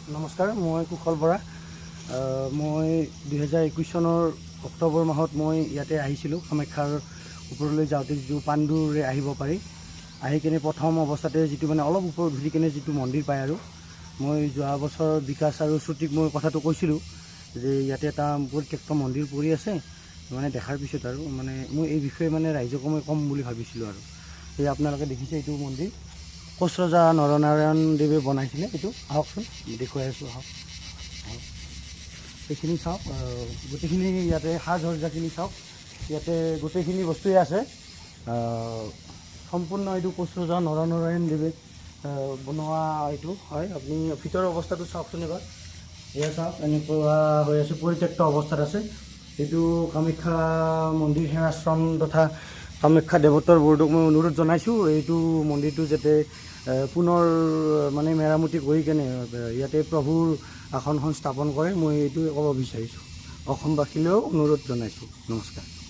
নমস্কাৰ, মই কুশল বৰা। মই 2021 চনৰ অক্টোবৰ মাহত মই ইয়াতে আহিছিলোঁ। কামাখ্যাৰ ওপৰলৈ যাওঁতে যিটো পাণ্ডুৰে আহিব পাৰি, আহি কিনে প্ৰথম অৱস্থাতে যিটো মানে অলপ ওপৰত ঘূৰি কিনে যিটো মন্দিৰ পায়, আৰু মই যোৱা বছৰ বিকাশ আৰু শ্ৰুতিক মই কথাটো কৈছিলোঁ যে ইয়াতে এটা পৰিত্যক্ত মন্দিৰ পৰি আছে, মানে দেখাৰ পিছত আৰু মানে মই এই বিষয়ে মানে ৰাইজকো মই ক'ম বুলি ভাবিছিলোঁ। আৰু এই আপোনালোকে দেখিছে এইটো মন্দিৰ কোচ ৰজা নৰনাৰায়ণ দেৱে বনাইছিলে। এইটো আহকচোন দেখুৱাই আছোঁ, আহক এইখিনি চাওক। গোটেইখিনি ইয়াতে সাজ সজ্জাখিনি চাওক, ইয়াতে গোটেইখিনি বস্তুৱে আছে। সম্পূৰ্ণ এইটো কোচ ৰজা নৰনাৰায়ণ দেৱে বনোৱা এইটো হয়। আপুনি ভিতৰৰ অৱস্থাটো চাওকচোন এবাৰ। এয়া চাওক, এনেকুৱা হৈ আছে, পৰিত্যক্ত অৱস্থাত আছে। এইটো কামাখ্যা মন্দিৰ সেৱাশ্ৰম তথা কামাখ্যা দেৱতাৰ বৰ্ডক মই অনুৰোধ জনাইছোঁ, এইটো মন্দিৰটো যাতে পুনৰ মানে মেৰামতি কৰি কেনে ইয়াতে প্ৰভুৰ আসনখন স্থাপন কৰে। মই এইটোৱে ক'ব বিচাৰিছোঁ, অসমবাসীলৈও অনুৰোধ জনাইছোঁ। নমস্কাৰ।